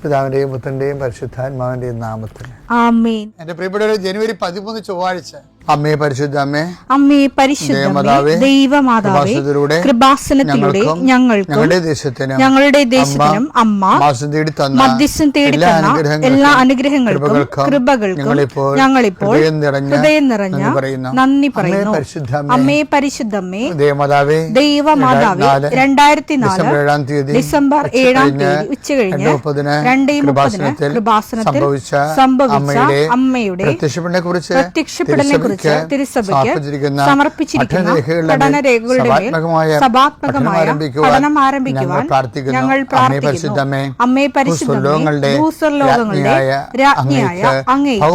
പിതാവിന്റെയും പുത്രന്റെയും പരിശുദ്ധാത്മാവിന്റെയും നാമത്തിൽ ആമേൻ. എന്റെ പ്രിയപ്പെട്ടവരെ, ജനുവരി 13 ചൊവ്വാഴ്ച, അമ്മേ പരിശുദ്ധ അമ്മേ, അമ്മേ പരിശുദ്ധ ദൈവമാതാവേ, കൃപാസനത്തിലൂടെ ഞങ്ങൾക്കും ഞങ്ങളുടെ ദേശത്തിനും അമ്മ മധ്യസ്ഥം തേടി തന്ന എല്ലാ അനുഗ്രഹങ്ങൾക്കും കൃപകൾക്കും ഞങ്ങളിപ്പോൾ ഹൃദയം നിറഞ്ഞ നന്ദി പറയുന്നു. അമ്മേ പരിശുദ്ധമ്മേ ദൈവമാതാവേ, 2004 ഡിസംബർ 7 ഉച്ചകഴിഞ്ഞ് 2:30 കൃപാസനത്തിൽ സംഭവിച്ച അമ്മയുടെ പ്രത്യക്ഷപ്പെടലിനെ കുറിച്ച് തിരുസഭയ്ക്ക് സമർപ്പിച്ചിരിക്കുന്ന പഠനരേഖകളുടെ മേൽ സഭാത്മകമായ പഠനം ആരംഭിക്കുവാൻ ഞങ്ങൾ പ്രാർത്ഥിക്കുന്നു. അമ്മേ പരിശുദ്ധമേ, ഭൂസ്വർലോകങ്ങളുടെ രാജ്ഞിയായ അങ്ങേയ്ക്ക്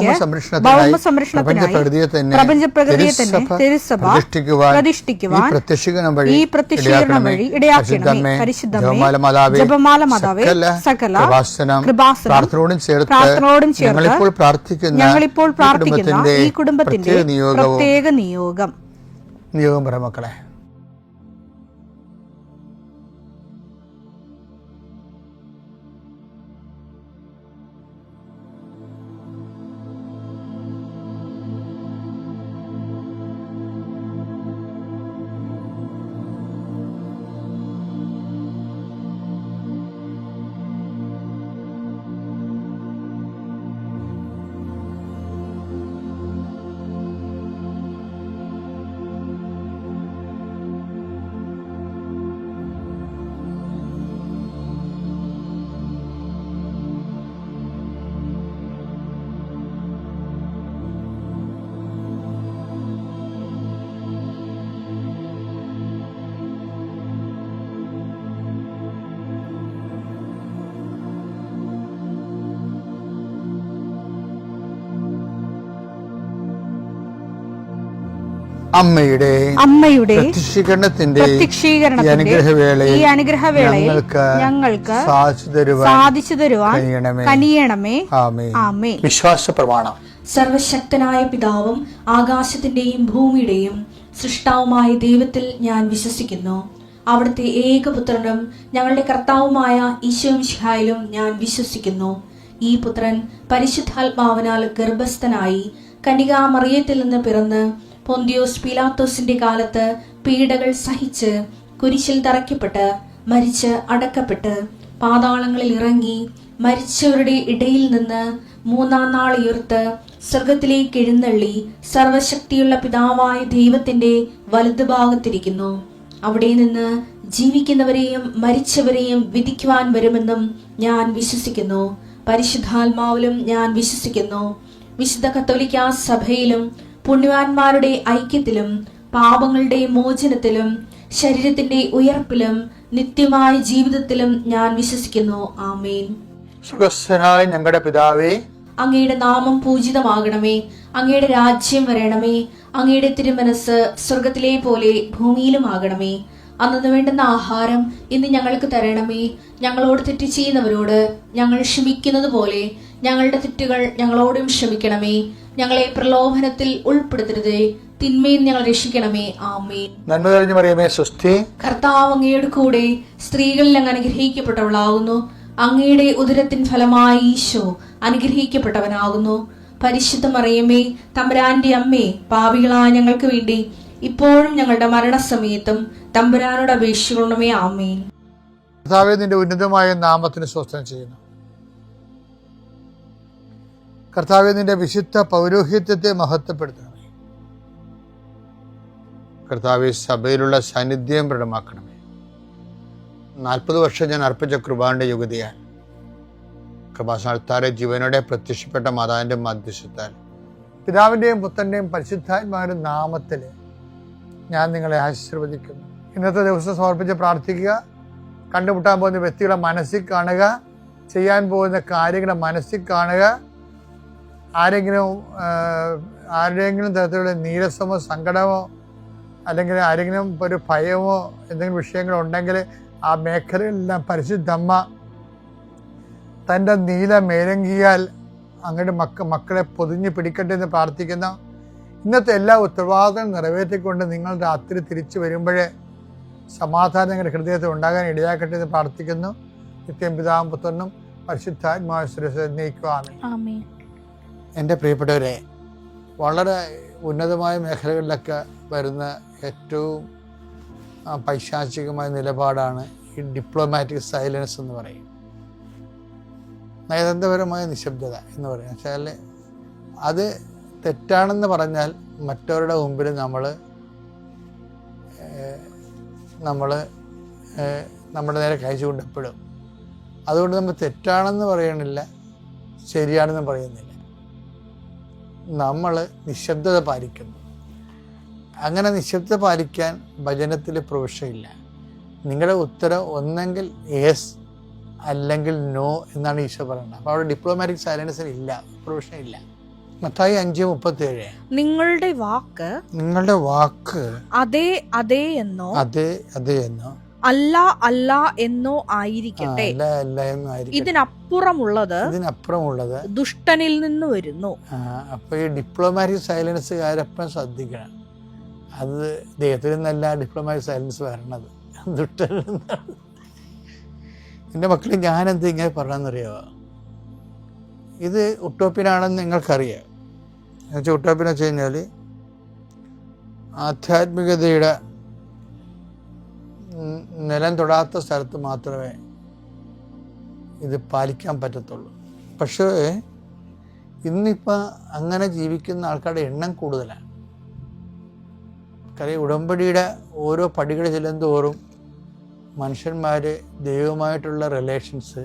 ഭൗമസംരക്ഷണത്തിനായി പ്രപഞ്ചപ്രകൃതിയെ തന്നെ തിരുസഭ പ്രതിഷ്ഠിക്കുവാൻ ഈ പ്രത്യക്ഷീകരണം വഴി ഇടയാക്കണമേ. പരിശുദ്ധമേ, ജപമാല മാതാവേ, സകല കൃപാസനം പ്രാർത്ഥനയോടും ചേർത്ത് ഞങ്ങളിപ്പോൾ പ്രാർത്ഥിക്കുന്ന ഈ കുടുംബത്തിന്റെ പ്രത്യേക നിയോഗം പറ മക്കളെ. അമ്മയുടെ പ്രത്യക്ഷീകരണത്തിന്റെ ഈ അനുഗ്രഹവേളയിൽ ഞങ്ങൾക്ക് സാധിച്ചു തരുവാൻ കനിയണമേ. ആമേൻ. വിശ്വാസ പ്രമാണം. സർവശക്തനായ പിതാവും ആകാശത്തിന്റെയും ഭൂമിയുടെയും സൃഷ്ടാവുമായ ദൈവത്തിൽ ഞാൻ വിശ്വസിക്കുന്നു. അവിടുത്തെ ഏകപുത്രനും ഞങ്ങളുടെ കർത്താവുമായ ഈശോ മിശിഹായിലും ഞാൻ വിശ്വസിക്കുന്നു. ഈ പുത്രൻ പരിശുദ്ധാത്മാവിനാൽ ഗർഭസ്ഥനായി കന്യകാമറിയത്തിൽ നിന്ന് പിറന്ന് പൊന്തിയോസ് പീലാത്തോസിന്റെ കാലത്ത് പീഡകൾ സഹിച്ച് കുരിശിൽ തറയ്ക്കപ്പെട്ട് മരിച്ച് അടക്കപ്പെട്ട് പാതാളങ്ങളിൽ ഇറങ്ങി മരിച്ചവരുടെ ഇടയിൽ നിന്ന് 3-ാം നാൾ ഉയർത്ത് സ്വർഗത്തിലേക്ക് എഴുന്നള്ളി സർവശക്തിയുള്ള പിതാവായ ദൈവത്തിന്റെ വലതുഭാഗത്തിരിക്കുന്നു. അവിടെ നിന്ന് ജീവിക്കുന്നവരെയും മരിച്ചവരെയും വിധിക്കുവാൻ വരുമെന്നും ഞാൻ വിശ്വസിക്കുന്നു. പരിശുദ്ധാത്മാവിലും ഞാൻ വിശ്വസിക്കുന്നു. വിശുദ്ധ കത്തോലിക്കാ സഭയിലും പുണ്യവാന്മാരുടെ ഐക്യത്തിലും പാപങ്ങളുടെ മോചനത്തിലും ശരീരത്തിന്റെ ഉയർപ്പിലും നിത്യമായ ജീവിതത്തിലും ഞാൻ വിശ്വസിക്കുന്നു. ആമേൻ. സുഖസ്ഥനായ ഞങ്ങളുടെ പിതാവേ, അങ്ങയുടെ നാമം പൂജിതമാകണമേ. അങ്ങയുടെ രാജ്യം വരണമേ. അങ്ങയുടെ തിരുമനസ് സ്വർഗത്തിലെ പോലെ ഭൂമിയിലും ആകണമേ. അന്നു വേണ്ടുന്ന ആഹാരം ഇന്ന് ഞങ്ങൾക്ക് തരണമേ. ഞങ്ങളോട് തെറ്റ് ചെയ്യുന്നവരോട് ഞങ്ങൾ ക്ഷമിക്കുന്നത് പോലെ ഞങ്ങളുടെ തെറ്റുകൾ ഞങ്ങളോടും ക്ഷമിക്കണമേ. ഞങ്ങളെ പ്രലോഭനത്തിൽ ഉൾപ്പെടുത്തരുതേ, തിന്മയിൽ ഞങ്ങൾ രക്ഷിക്കണമേ. ആമേൻ. നന്മ നിറഞ്ഞ മറിയമേ, സ്വസ്തി. കർത്താവ് അങ്ങയുടെ കൂടെ സ്ത്രീകളിൽ അങ്ങ് അനുഗ്രഹിക്കപ്പെട്ടവളാകുന്നു. അങ്ങയുടെ ഉദരത്തിൻ ഫലമായി ഈശോ അനുഗ്രഹിക്കപ്പെട്ടവനാകുന്നു. പരിശുദ്ധ മറിയമേ, തമ്പുരാന്റെ അമ്മേ, പാപികളായ ഞങ്ങൾക്ക് വേണ്ടി ഇപ്പോഴും ഞങ്ങളുടെ മരണസമയത്തും തമ്പുരാനോട് അപേക്ഷിക്കണമേ. ആമേൻ. കർത്താവേ, നിന്റെ ഉന്നതമായ നാമത്തിന് സ്വസ്ഥം ചെയ്യുന്നു. കർത്താവേ, നിന്റെ വിശുദ്ധ പൗരോഹിത്യത്തെ മഹത്വപ്പെടുത്തണമേ. കർത്താവേ, സഭയിലുള്ള സാന്നിധ്യം പ്രകടമാക്കണമേ. 40 വർഷം ഞാൻ അർപ്പിച്ച കൃപാന്റെ യുഗതിയാൽ കൃപാസനത്താരെ ജീവനോടെ പ്രത്യക്ഷപ്പെട്ട മാതാവിന്റെ മധ്യസ്ഥത്താൽ പിതാവിന്റെയും പുത്രന്റെയും പരിശുദ്ധാത്മാവിന്റെ നാമത്തിൽ ഞാൻ നിങ്ങളെ ആശീർവദിക്കുന്നു. ഇന്നത്തെ ദിവസം സമർപ്പിച്ച് പ്രാർത്ഥിക്കുക. കണ്ടുമുട്ടാൻ പോകുന്ന വ്യക്തികളെ മനസ്സിൽ കാണുക. ചെയ്യാൻ പോകുന്ന കാര്യങ്ങളെ മനസ്സിൽ കാണുക. ആരുടെയെങ്കിലും തരത്തിലുള്ള നീരസമോ സങ്കടമോ അല്ലെങ്കിൽ ആരെങ്കിലും ഒരു ഭയമോ എന്തെങ്കിലും വിഷയങ്ങളുണ്ടെങ്കിൽ ആ മേഖലയിലെല്ലാം പരിശുദ്ധമ്മ തൻ്റെ നീല മേലങ്കിയാൽ അങ്ങയുടെ മക്കളെ പൊതിഞ്ഞ് പിടിക്കട്ടെ എന്ന് പ്രാർത്ഥിക്കുന്ന ഇന്നത്തെ എല്ലാ ഉത്തരവാദിത്തങ്ങളും നിറവേറ്റിക്കൊണ്ട് നിങ്ങൾ രാത്രി തിരിച്ചു വരുമ്പോഴേ സമാധാനം നിങ്ങളുടെ ഹൃദയത്തിൽ ഉണ്ടാകാൻ ഇടയാക്കട്ടെ എന്ന് പ്രാർത്ഥിക്കുന്നു. നിത്യം പിതാവും പുത്രനും പരിശുദ്ധാത്മാവിനെ. എൻ്റെ പ്രിയപ്പെട്ടവരെ, വളരെ ഉന്നതമായ മേഖലകളിലൊക്കെ വരുന്ന ഏറ്റവും പൈശാചികമായ നിലപാടാണ് ഈ ഡിപ്ലോമാറ്റിക് സൈലൻസ് എന്ന് പറയും. നയതന്ത്രപരമായ നിശബ്ദത എന്ന് പറയും. വെച്ചാൽ അത് തെറ്റാണെന്ന് പറഞ്ഞാൽ മറ്റവരുടെ മുമ്പിൽ നമ്മുടെ നേരെ കൈ ചൂണ്ടപ്പെടും. അതുകൊണ്ട് നമ്മൾ തെറ്റാണെന്ന് പറയണില്ല, ശരിയാണെന്ന് പറയുന്നില്ല. നമ്മൾ നിശബ്ദത പാലിക്കുന്നു. അങ്ങനെ നിശബ്ദത പാലിക്കാൻ വചനത്തിൽ പ്രൊവിഷനില്ല. നിങ്ങളുടെ ഉത്തരം ഒന്നെങ്കിൽ യേസ് അല്ലെങ്കിൽ നോ എന്നാണ് ഈശോ പറയുന്നത്. അപ്പോൾ അവിടെ ഡിപ്ലോമാറ്റിക് സൈലൻസിന് ഇല്ല, പ്രൊവിഷൻ ഇല്ല. മത്തായി 5:37 നിങ്ങളുടെ വാക്ക് അതെ അതെ എന്നോ അല്ല അല്ല എന്നോ ആയിരിക്കട്ടെ. ഇതിനപ്പുറമുള്ളത് ദുഷ്ടനിൽ നിന്ന് വരുന്നു. അപ്പൊ ഈ ഡിപ്ലോമാറ്റിക് സൈലൻസുകാരെപ്പോഴും ശ്രദ്ധിക്കണം. അത് ദൈവത്തിൽ നിന്നല്ല ഡിപ്ലോമാറ്റിക് സൈലൻസ് വരണത്, ദുഷ്ടനിൽ നിന്നാണ്. എൻ്റെ മക്കളെ, ഞാനെന്ത് ഇങ്ങനെ പറഞ്ഞെന്നറിയാമോ? ഇത് ഉട്ടോപ്യനാണെന്ന് നിങ്ങൾക്കറിയാം. എന്നുവെച്ചാൽ ഉട്ടോപ്യൻ വെച്ച് കഴിഞ്ഞാൽ ആധ്യാത്മികതയുടെ നിലം തൊടാത്ത സ്ഥലത്ത് മാത്രമേ ഇത് പാലിക്കാൻ പറ്റത്തുള്ളൂ. പക്ഷേ ഇന്നിപ്പോൾ അങ്ങനെ ജീവിക്കുന്ന ആൾക്കാരുടെ എണ്ണം കൂടുതലാണ്. കാര്യം ഉടമ്പടിയുടെ ഓരോ പടികൾ ചെല്ലുന്തോറും മനുഷ്യന്മാർ ദൈവവുമായിട്ടുള്ള റിലേഷൻസ്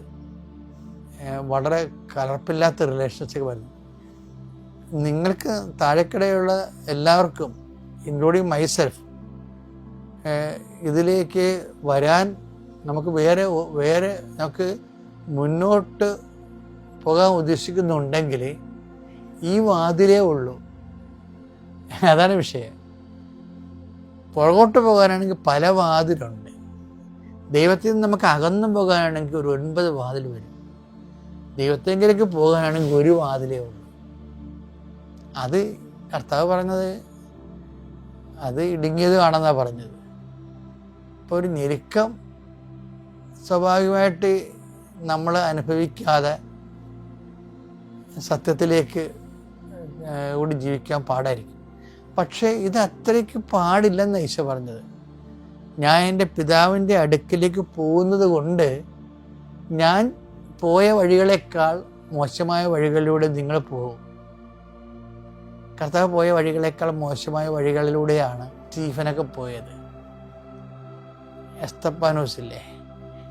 വളരെ കലർപ്പില്ലാത്ത റിലേഷൻസൊക്കെ വരുന്നു. നിങ്ങൾക്ക് താഴെക്കിടെയുള്ള എല്ലാവർക്കും, ഇൻക്ലൂഡിങ് മൈസെൽഫ്, ഇതിലേക്ക് വരാൻ നമുക്ക് വേറെ നമുക്ക് മുന്നോട്ട് പോകാൻ ഉദ്ദേശിക്കുന്നുണ്ടെങ്കിൽ ഈ വാതിലേ ഉള്ളൂ. അതാണ് വിഷയം. പുറകോട്ട് പോകാനാണെങ്കിൽ പല വാതിലുണ്ട്. ദൈവത്തിൽ നിന്ന് നമുക്ക് അകന്നു പോകാനാണെങ്കിൽ ഒരു 9 വാതിൽ വരും. ദൈവത്തെങ്കിലേക്ക് പോകാനാണെങ്കിൽ ഒരു വാതിലേ ഉള്ളൂ. അത് കർത്താവ് പറഞ്ഞത്, അത് ഇടുങ്ങിയത് കാണാന്നാണ് പറഞ്ഞത്. ഇപ്പോൾ ഒരു ഞെരുക്കം സ്വാഭാവികമായിട്ട് നമ്മൾ അനുഭവിക്കാതെ സത്യത്തിലേക്ക് കൂടി ജീവിക്കാൻ പാടായിരിക്കും. പക്ഷേ ഇത് അത്രയ്ക്ക് പാടില്ലെന്ന് ഈശോ പറഞ്ഞത്. ഞാൻ എൻ്റെ പിതാവിൻ്റെ അടുക്കിലേക്ക് പോകുന്നത് കൊണ്ട് ഞാൻ പോയ വഴികളേക്കാൾ മോശമായ വഴികളിലൂടെ നിങ്ങൾ പോകും. കർത്താവ് പോയ വഴികളേക്കാൾ മോശമായ വഴികളിലൂടെയാണ് സ്റ്റീഫനൊക്കെ പോയത്. എസ്തപ്പാനോസില്ലേ,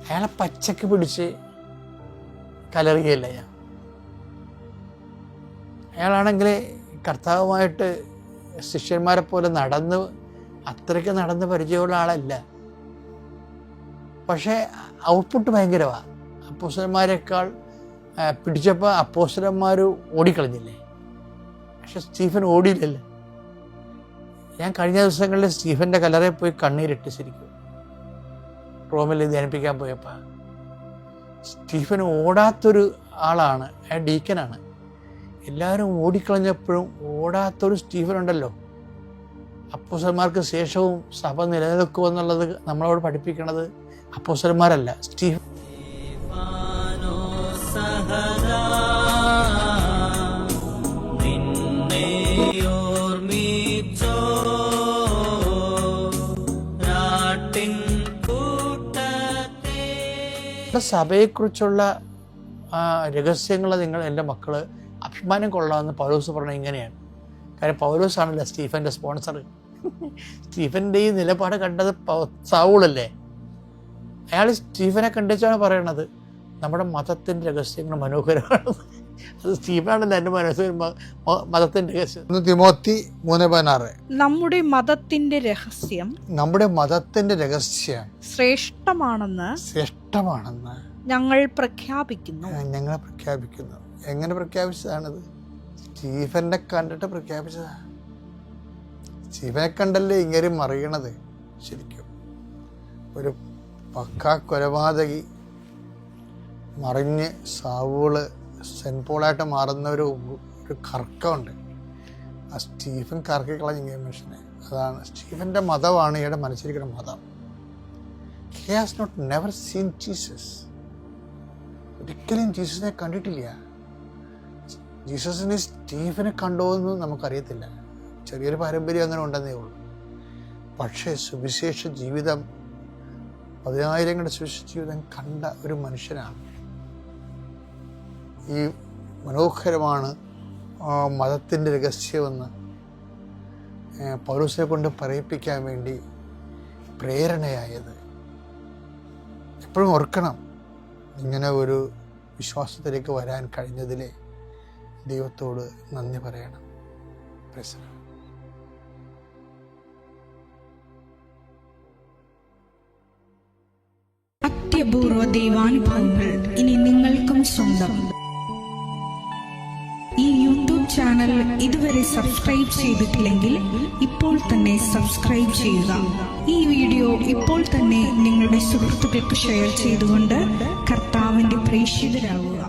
അയാളെ പച്ചക്ക് പിടിച്ച് കലറിയല്ല ഞാൻ. അയാളാണെങ്കിൽ കർത്താവുമായിട്ട് ശിഷ്യന്മാരെ പോലെ അത്രയ്ക്ക് നടന്ന് പരിചയമുള്ള ആളല്ല. പക്ഷേ ഔട്ട്പുട്ട് ഭയങ്കരമാണ്. അപ്പോസ്തലന്മാരെക്കാൾ പിടിച്ചപ്പോൾ അപ്പോസ്തലന്മാർ ഓടിക്കളഞ്ഞില്ലേ, പക്ഷെ സ്റ്റീഫൻ ഓടിയില്ലല്ലോ. ഞാൻ കഴിഞ്ഞ ദിവസങ്ങളിൽ സ്റ്റീഫൻ്റെ കല്ലറയിൽ പോയി കണ്ണീരിട്ട് ശരിക്കും റോമിൽ ധ്യാനിപ്പിക്കാൻ പോയപ്പോൾ. സ്റ്റീഫൻ ഓടാത്തൊരു ആളാണ്, അയാൾ ഡീക്കനാണ്. എല്ലാവരും ഓടിക്കളഞ്ഞപ്പോഴും ഓടാത്തൊരു സ്റ്റീഫൻ ഉണ്ടല്ലോ. അപ്പോസ്തലന്മാർക്ക് ശേഷവും സഭ നിലനിൽക്കുമെന്നുള്ളത് നമ്മളോട് പഠിപ്പിക്കുന്നത് അപ്പോസ്തലന്മാരല്ല, സ്റ്റീഫൻ. സഭയെക്കുറിച്ചുള്ള രഹസ്യങ്ങൾ നിങ്ങൾ എൻ്റെ മക്കൾ അഭിമാനം കൊള്ളാമെന്ന് പൗലോസ് പറഞ്ഞത് ഇങ്ങനെയാണ്. കാര്യം പൗലോസാണല്ലോ സ്റ്റീഫൻ്റെ സ്പോൺസർ. സ്റ്റീഫൻ്റെ ഈ നിലപാട് കണ്ടത് സൗളല്ലേ. അയാൾ സ്റ്റീഫനെ കണ്ടിച്ചാണ് പറയണത് നമ്മുടെ മതത്തിൻ്റെ രഹസ്യങ്ങൾ മനോഹരമാണ്. അത് സ്റ്റീഫനാണല്ലോ എൻ്റെ മതത്തിൻ്റെ രഹസ്യം. തിമോത്തി 3:16 നമ്മുടെ മതത്തിൻ്റെ രഹസ്യം ശ്രേഷ്ഠമാണെന്ന് ഞങ്ങൾ പ്രഖ്യാപിക്കുന്നു. എങ്ങനെ പ്രഖ്യാപിച്ചതാണത്? സ്റ്റീഫനെ കണ്ടിട്ട് പ്രഖ്യാപിച്ചതാ. സ്റ്റീഫനെ കണ്ടല്ലേ ഇങ്ങനെ മറിയണത്. ശരിക്കും ഒരു പക്കാ കൊലപാതകി മറിഞ്ഞ് സാവൂള് സെൻറ്റ് പോളായിട്ട് മാറുന്ന ഒരു കറക്കമുണ്ട്. ആ സ്റ്റീഫൻ കറക്കി കളഞ്ഞ മനുഷ്യനെ. അതാണ് സ്റ്റീഫൻ്റെ മതമാണ് ഇയാളുടെ മനസ്സിരിക്കുന്ന മതം. He has not never seen Jesus. ഒരിക്കലും ജീസസിനെ കണ്ടിട്ടില്ല. ജീസസിനെ സ്റ്റീഫനെ കണ്ടോ എന്ന് നമുക്കറിയത്തില്ല. ചെറിയൊരു പാരമ്പര്യം അങ്ങനെ ഉണ്ടെന്നേ ഉള്ളൂ. പക്ഷേ സുവിശേഷ ജീവിതം, 10,000ങ്ങളുടെ സുവിശേഷ ജീവിതം കണ്ട ഒരു മനുഷ്യനാണ്. ഈ മനോഹരമാണ് മതത്തിൻ്റെ രഹസ്യമെന്ന് പൗലോസിനെ കൊണ്ട് പറയിപ്പിക്കാൻ വേണ്ടി പ്രേരണയായത്. എപ്പോഴും ഓർക്കണം, ഇങ്ങനെ ഒരു വിശ്വാസത്തിലേക്ക് വരാൻ കഴിഞ്ഞതിലെ ദൈവത്തോട് നന്ദി പറയണം. Praise the Lord. അത്യപൂർവ ദൈവാനുഭവങ്ങൾ ഇനി നിങ്ങൾക്കും സ്വന്തം. ഈ യൂട്യൂബ് ചാനൽ ഇതുവരെ സബ്സ്ക്രൈബ് ചെയ്തിട്ടില്ലെങ്കിൽ ഇപ്പോൾ തന്നെ സബ്സ്ക്രൈബ് ചെയ്യുക. ഈ വീഡിയോ ഇപ്പോൾ തന്നെ നിങ്ങളുടെ സുഹൃത്തുക്കൾക്ക് ഷെയർ ചെയ്തുകൊണ്ട് കർത്താവിന്റെ പ്രേക്ഷിതരാകുക.